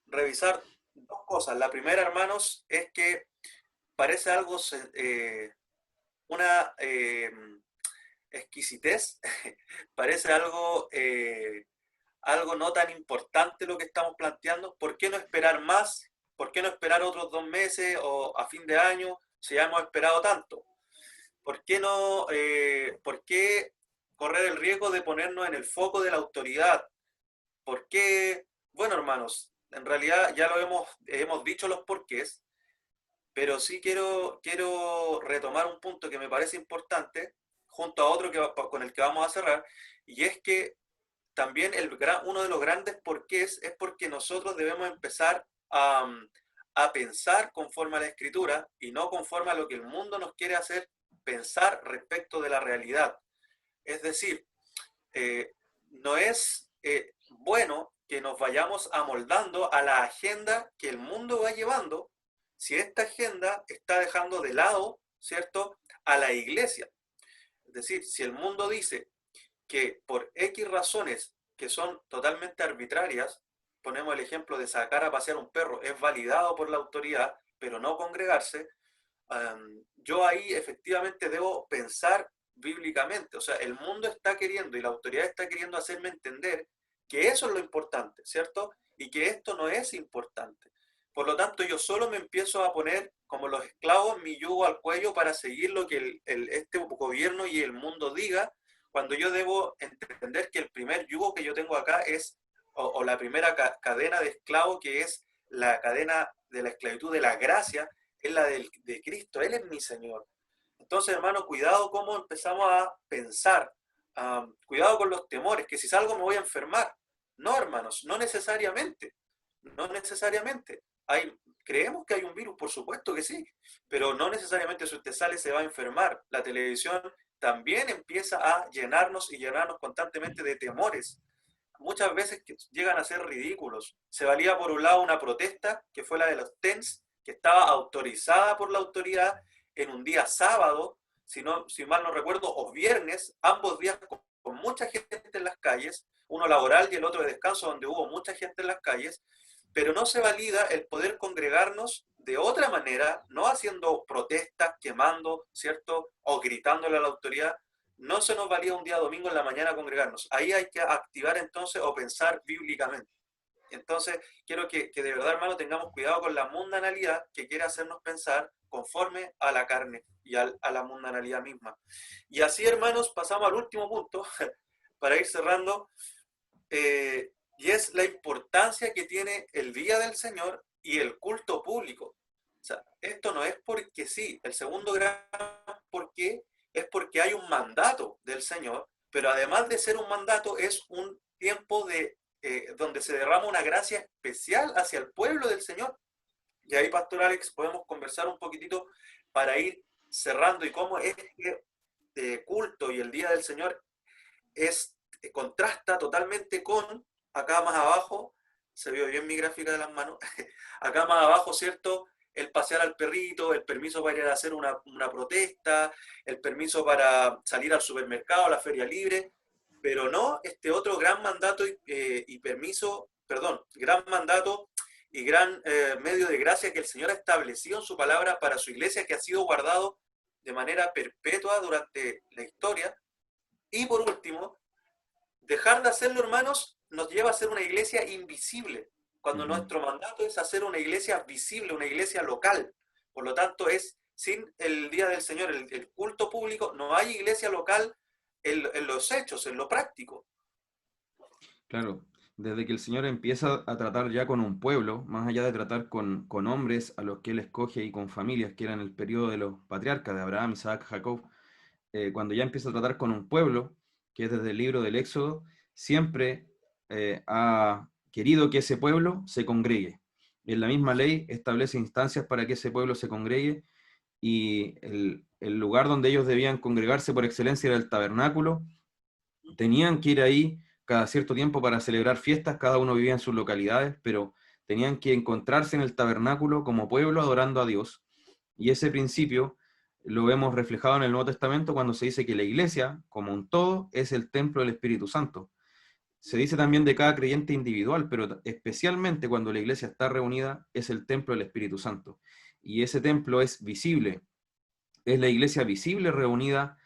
revisar dos cosas. La primera, hermanos, es que parece algo, una exquisitez, parece algo no tan importante lo que estamos planteando. ¿Por qué no esperar más? ¿Por qué no esperar otros 2 meses o a fin de año si ya hemos esperado tanto? ¿Por qué no, por qué correr el riesgo de ponernos en el foco de la autoridad? ¿Por qué? Bueno, hermanos, en realidad ya hemos dicho los porqués, pero sí quiero retomar un punto que me parece importante, junto a otro con el que vamos a cerrar, y es que también uno de los grandes porqués es porque nosotros debemos empezar a pensar conforme a la escritura y no conforme a lo que el mundo nos quiere hacer pensar respecto de la realidad. Es decir, no es bueno que nos vayamos amoldando a la agenda que el mundo va llevando si esta agenda está dejando de lado, ¿cierto?, a la iglesia. Es decir, si el mundo dice que por X razones que son totalmente arbitrarias, ponemos el ejemplo de sacar a pasear un perro, es validado por la autoridad, pero no congregarse, yo ahí efectivamente debo pensar bíblicamente. O sea, el mundo está queriendo y la autoridad está queriendo hacerme entender que eso es lo importante, ¿cierto? Y que esto no es importante. Por lo tanto, yo solo me empiezo a poner como los esclavos mi yugo al cuello para seguir lo que este gobierno y el mundo diga, cuando yo debo entender que el primer yugo que yo tengo acá es, o la primera cadena de esclavo, que es la cadena de la esclavitud de la gracia, es la de Cristo. Él es mi Señor. Entonces, hermano, cuidado cómo empezamos a pensar, cuidado con los temores, que si salgo me voy a enfermar. No, hermanos, no necesariamente, no necesariamente. Creemos que hay un virus, por supuesto que sí, pero no necesariamente si usted sale se va a enfermar. La televisión también empieza a llenarnos y llenarnos constantemente de temores, muchas veces que llegan a ser ridículos. Se valía por un lado una protesta, que fue la de los TENS, que estaba autorizada por la autoridad en un día sábado, si mal no recuerdo, o viernes, ambos días con mucha gente en las calles, uno laboral y el otro de descanso, donde hubo mucha gente en las calles, pero no se valida el poder congregarnos de otra manera, no haciendo protestas, quemando, ¿cierto? O gritándole a la autoridad. No se nos valía un día domingo en la mañana congregarnos. Ahí hay que activar entonces o pensar bíblicamente. Entonces, quiero que de verdad, hermano, tengamos cuidado con la mundanalidad que quiere hacernos pensar conforme a la carne y a la mundanalidad misma. Y así, hermanos, pasamos al último punto para ir cerrando, y es la importancia que tiene el Día del Señor y el culto público. O sea, esto no es porque sí. El segundo gran porqué es porque hay un mandato del Señor, pero además de ser un mandato, es un tiempo donde se derrama una gracia especial hacia el pueblo del Señor. Y ahí, Pastor Alex, podemos conversar un poquitito para ir cerrando y cómo este culto y el Día del Señor contrasta totalmente con, acá más abajo, se vio bien mi gráfica de las manos, acá más abajo, ¿cierto?, el pasear al perrito, el permiso para ir a hacer una protesta, el permiso para salir al supermercado, a la feria libre, pero no este otro gran mandato y permiso, perdón, gran mandato y gran medio de gracia que el Señor ha establecido en su palabra para su iglesia, que ha sido guardado de manera perpetua durante la historia. Y por último, dejar de hacerlo, hermanos, nos lleva a ser una iglesia invisible, cuando nuestro mandato es hacer una iglesia visible, una iglesia local. Por lo tanto, sin el Día del Señor, el culto público, no hay iglesia local en los hechos, en lo práctico. Claro, desde que el Señor empieza a tratar ya con un pueblo, más allá de tratar con hombres a los que Él escoge y con familias, que eran el periodo de los patriarcas de Abraham, Isaac, Jacob, cuando ya empieza a tratar con un pueblo, que es desde el libro del Éxodo, siempre ha querido que ese pueblo se congregue. En la misma ley establece instancias para que ese pueblo se congregue, y el lugar donde ellos debían congregarse por excelencia era el tabernáculo. Tenían que ir ahí cada cierto tiempo para celebrar fiestas, cada uno vivía en sus localidades, pero tenían que encontrarse en el tabernáculo como pueblo adorando a Dios. Y ese principio lo vemos reflejado en el Nuevo Testamento cuando se dice que la iglesia, como un todo, es el templo del Espíritu Santo. Se dice también de cada creyente individual, pero especialmente cuando la iglesia está reunida, es el templo del Espíritu Santo. Y ese templo es visible, es la iglesia visible reunida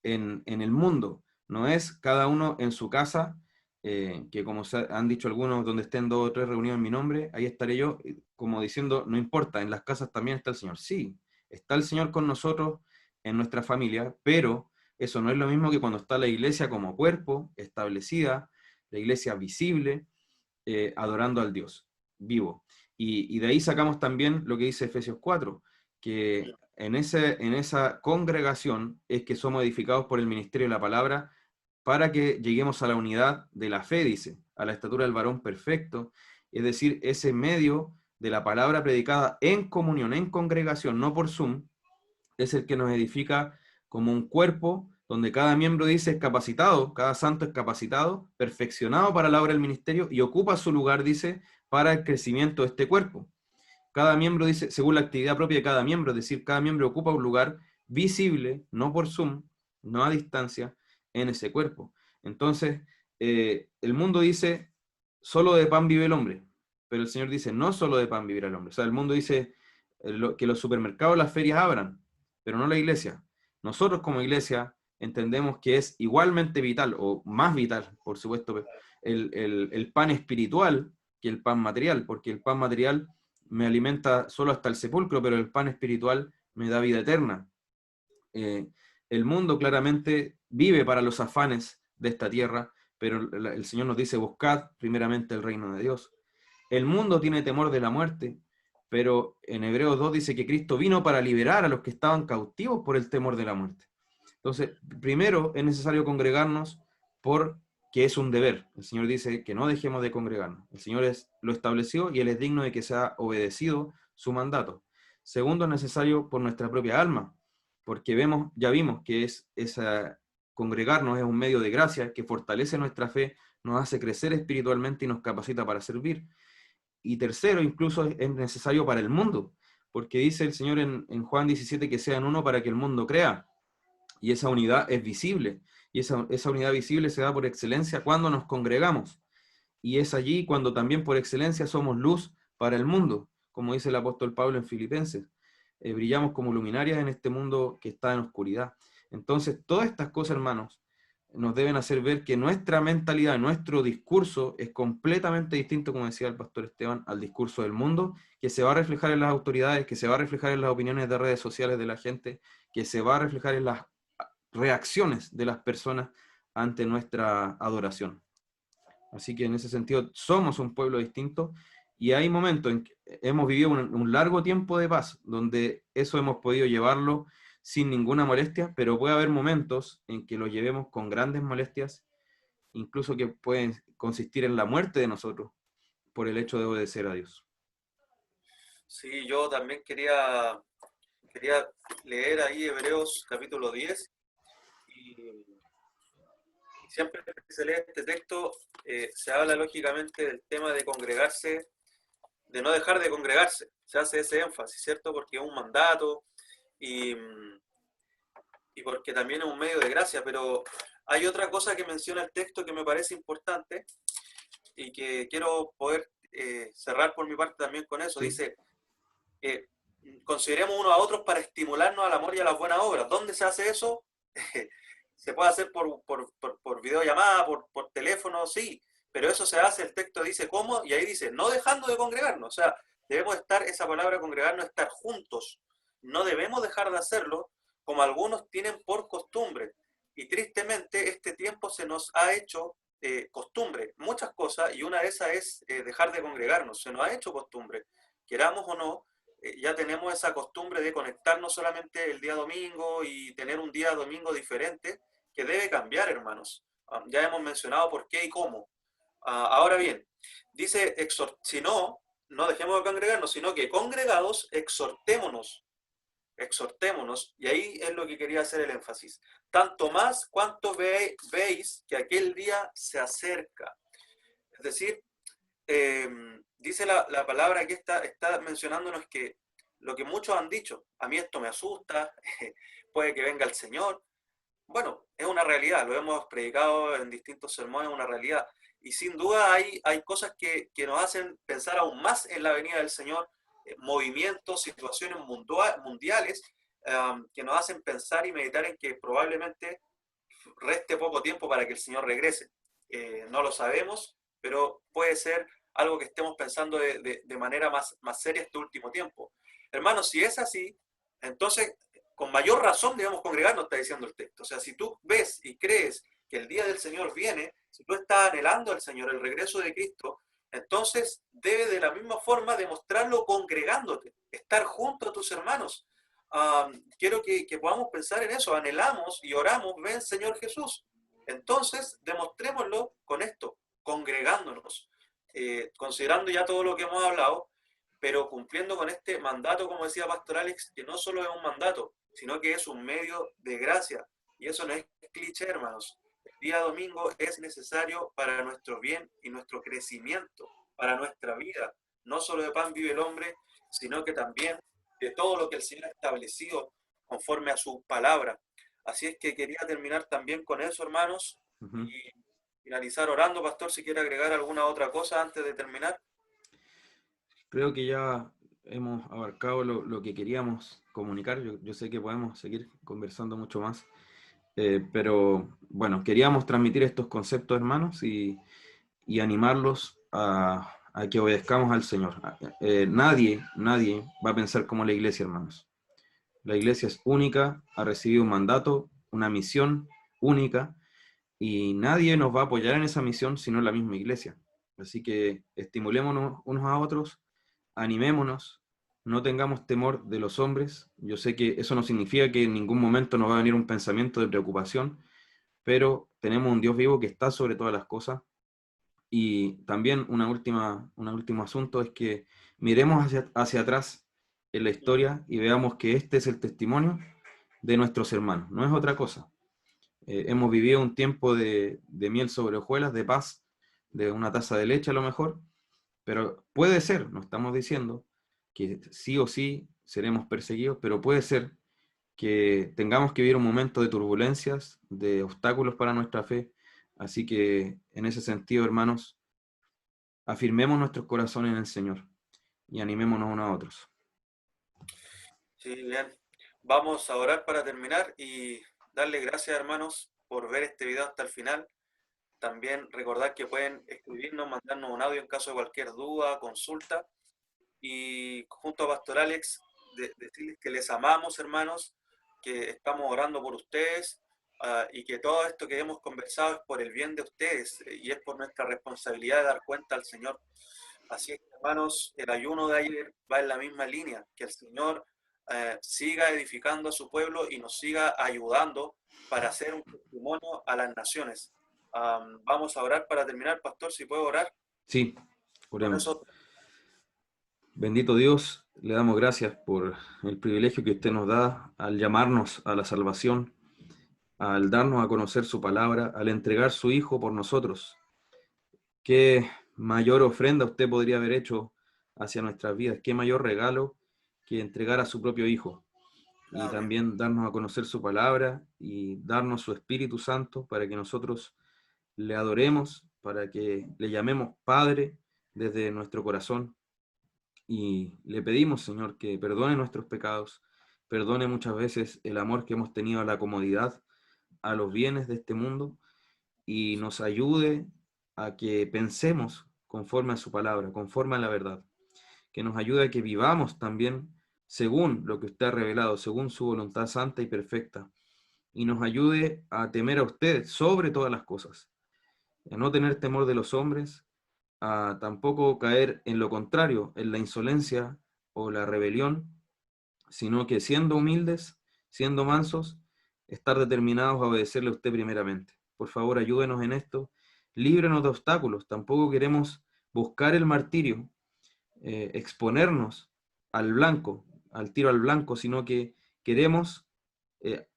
en el mundo. No es cada uno en su casa, que como han dicho algunos, donde estén 2 o 3 reunidos en mi nombre, ahí estaré yo, como diciendo, no importa, en las casas también está el Señor. Sí, está el Señor con nosotros en nuestra familia, pero eso no es lo mismo que cuando está la iglesia como cuerpo establecida, la iglesia visible, adorando al Dios vivo. Y de ahí sacamos también lo que dice Efesios 4, que en esa congregación es que somos edificados por el ministerio de la palabra para que lleguemos a la unidad de la fe, dice, a la estatura del varón perfecto, es decir, ese medio de la palabra predicada en comunión, en congregación, no por Zoom, es el que nos edifica como un cuerpo donde cada miembro dice es capacitado, cada santo es capacitado, perfeccionado para la obra del ministerio y ocupa su lugar, dice, para el crecimiento de este cuerpo. Cada miembro dice, según la actividad propia de cada miembro, es decir, cada miembro ocupa un lugar visible, no por Zoom, no a distancia, en ese cuerpo. Entonces, el mundo dice, solo de pan vive el hombre, pero el Señor dice, no solo de pan vivirá el hombre. O sea, el mundo dice que los supermercados, las ferias abran, pero no la iglesia. Nosotros como iglesia entendemos que es igualmente vital, o más vital, por supuesto, el pan espiritual que el pan material, porque el pan material me alimenta solo hasta el sepulcro, pero el pan espiritual me da vida eterna. El mundo claramente vive para los afanes de esta tierra, pero el Señor nos dice, buscad primeramente el reino de Dios. El mundo tiene temor de la muerte, pero en Hebreos 2 dice que Cristo vino para liberar a los que estaban cautivos por el temor de la muerte. Entonces, primero es necesario congregarnos porque es un deber. El Señor dice que no dejemos de congregarnos. El Señor lo estableció y Él es digno de que sea obedecido su mandato. Segundo, es necesario por nuestra propia alma, porque ya vimos que congregarnos es un medio de gracia que fortalece nuestra fe, nos hace crecer espiritualmente y nos capacita para servir. Y tercero, incluso es necesario para el mundo, porque dice el Señor en Juan 17 que sean uno para que el mundo crea. Y esa unidad es visible. Y esa unidad visible se da por excelencia cuando nos congregamos. Y es allí cuando también por excelencia somos luz para el mundo, como dice el apóstol Pablo en Filipenses. Brillamos como luminarias en este mundo que está en oscuridad. Entonces, todas estas cosas, hermanos, nos deben hacer ver que nuestra mentalidad, nuestro discurso es completamente distinto, como decía el pastor Esteban, al discurso del mundo, que se va a reflejar en las autoridades, que se va a reflejar en las opiniones de redes sociales de la gente, que se va a reflejar en las reacciones de las personas ante nuestra adoración. Así que en ese sentido somos un pueblo distinto y hay momentos en que hemos vivido un largo tiempo de paz, donde eso hemos podido llevarlo sin ninguna molestia, pero puede haber momentos en que lo llevemos con grandes molestias, incluso que pueden consistir en la muerte de nosotros por el hecho de obedecer a Dios. Sí, yo también quería leer ahí Hebreos capítulo 10 y siempre que se lee este texto se habla lógicamente del tema de congregarse, de no dejar de congregarse. Se hace ese énfasis, ¿cierto? Porque es un mandato y, y porque también es un medio de gracia, pero hay otra cosa que menciona el texto que me parece importante y que quiero poder cerrar por mi parte también con eso. Sí. Dice, consideremos unos a otros para estimularnos al amor y a las buenas obras. ¿Dónde se hace eso? Se puede hacer por videollamada, por teléfono, sí, pero eso se hace, el texto dice cómo, y ahí dice, no dejando de congregarnos, o sea, debemos estar, esa palabra congregarnos, estar juntos, no debemos dejar de hacerlo como algunos tienen por costumbre, y tristemente este tiempo se nos ha hecho costumbre, muchas cosas, y una de esas es dejar de congregarnos, se nos ha hecho costumbre, queramos o no, ya tenemos esa costumbre de conectarnos solamente el día domingo y tener un día domingo diferente, que debe cambiar, hermanos. Ya hemos mencionado por qué y cómo. Ahora bien, dice, si no, no dejemos de congregarnos, sino que congregados, exhortémonos, y ahí es lo que quería hacer el énfasis. Tanto más cuanto veis que aquel día se acerca. Es decir, dice la palabra que está mencionándonos que lo que muchos han dicho, a mí esto me asusta, puede que venga el Señor. Bueno, es una realidad, lo hemos predicado en distintos sermones, es una realidad. Y sin duda hay cosas que nos hacen pensar aún más en la venida del Señor, movimientos, situaciones mundiales, que nos hacen pensar y meditar en que probablemente reste poco tiempo para que el Señor regrese. No lo sabemos, pero puede ser algo que estemos pensando de manera más seria este último tiempo. Hermanos, si es así, entonces con mayor razón debemos congregarnos, está diciendo el texto. O sea, si tú ves y crees que el día del Señor viene, si tú estás anhelando al Señor, el regreso de Cristo, entonces debes de la misma forma demostrarlo congregándote, estar junto a tus hermanos. Quiero que podamos pensar en eso, anhelamos y oramos, ven Señor Jesús. Entonces, demostrémoslo con esto, congregándonos, considerando ya todo lo que hemos hablado, pero cumpliendo con este mandato, como decía Pastor Alex, que no solo es un mandato, sino que es un medio de gracia. Y eso no es cliché, hermanos. El día domingo es necesario para nuestro bien y nuestro crecimiento, para nuestra vida. No solo de pan vive el hombre, sino que también de todo lo que el Señor ha establecido conforme a su palabra. Así es que quería terminar también con eso, hermanos, Ujú. y finalizar orando, pastor, si quiere agregar alguna otra cosa antes de terminar. Creo que ya hemos abarcado lo que queríamos comunicar. Yo sé que podemos seguir conversando mucho más, pero bueno, queríamos transmitir estos conceptos, hermanos, y animarlos a que obedezcamos al Señor. Nadie va a pensar como la iglesia, hermanos. La iglesia es única, ha recibido un mandato, una misión única, y nadie nos va a apoyar en esa misión sino la misma iglesia. Así que estimulémonos unos a otros, animémonos, no tengamos temor de los hombres. Yo sé que eso no significa que en ningún momento nos va a venir un pensamiento de preocupación, pero tenemos un Dios vivo que está sobre todas las cosas. Y también un último asunto es que miremos hacia atrás en la historia y veamos que este es el testimonio de nuestros hermanos, no es otra cosa. Hemos vivido un tiempo de miel sobre hojuelas, de paz, de una taza de leche a lo mejor, pero puede ser, no estamos diciendo que sí o sí seremos perseguidos, pero puede ser que tengamos que vivir un momento de turbulencias, de obstáculos para nuestra fe. Así que en ese sentido, hermanos, afirmemos nuestros corazones en el Señor y animémonos unos a otros. Sí, bien. Vamos a orar para terminar y darle gracias, hermanos, por ver este video hasta el final. También recordar que pueden escribirnos, mandarnos un audio en caso de cualquier duda, consulta. Y junto a Pastor Alex, decirles que les amamos, hermanos, que estamos orando por ustedes, y que todo esto que hemos conversado es por el bien de ustedes, y es por nuestra responsabilidad de dar cuenta al Señor. Así es, hermanos, el ayuno de ayer va en la misma línea, que el Señor siga edificando a su pueblo y nos siga ayudando para hacer un testimonio a las naciones. Vamos a orar para terminar, pastor, si puedo orar. Sí, Con oremos. eso, Bendito Dios, le damos gracias por el privilegio que usted nos da al llamarnos a la salvación, al darnos a conocer su palabra, al entregar su Hijo por nosotros. ¿Qué mayor ofrenda usted podría haber hecho hacia nuestras vidas? ¿Qué mayor regalo que entregar a su propio Hijo? Y amén. también darnos a conocer su palabra y darnos su Espíritu Santo para que nosotros le adoremos, para que le llamemos Padre desde nuestro corazón. Y le pedimos, Señor, que perdone nuestros pecados, perdone muchas veces el amor que hemos tenido a la comodidad, a los bienes de este mundo, y nos ayude a que pensemos conforme a su palabra, conforme a la verdad, que nos ayude a que vivamos también según lo que usted ha revelado, según su voluntad santa y perfecta, y nos ayude a temer a usted sobre todas las cosas, a no tener temor de los hombres, a tampoco caer en lo contrario, en la insolencia o la rebelión, sino que siendo humildes, siendo mansos, estar determinados a obedecerle a usted primeramente. Por favor, ayúdenos en esto, líbrenos de obstáculos, tampoco queremos buscar el martirio, exponernos al blanco, al tiro al blanco, sino que queremos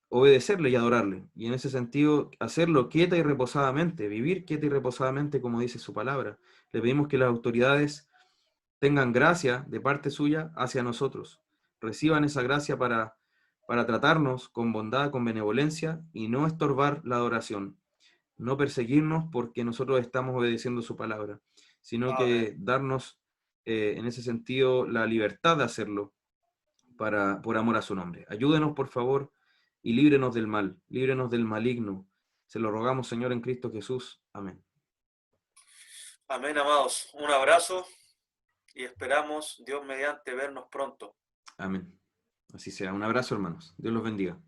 obedecerle y adorarle. Y en ese sentido, hacerlo quieta y reposadamente, vivir quieta y reposadamente, como dice su palabra. Le pedimos que las autoridades tengan gracia de parte suya hacia nosotros. Reciban esa gracia para tratarnos con bondad, con benevolencia y no estorbar la adoración. no perseguirnos porque nosotros estamos obedeciendo su palabra, sino Amén. que darnos en ese sentido la libertad de hacerlo por amor a su nombre. Ayúdenos, por favor, y líbrenos del mal, líbrenos del maligno. Se lo rogamos, Señor, en Cristo Jesús. Amén. Amén, amados. Un abrazo y esperamos, Dios mediante, vernos pronto. Amén. Así sea. Un abrazo, hermanos. Dios los bendiga.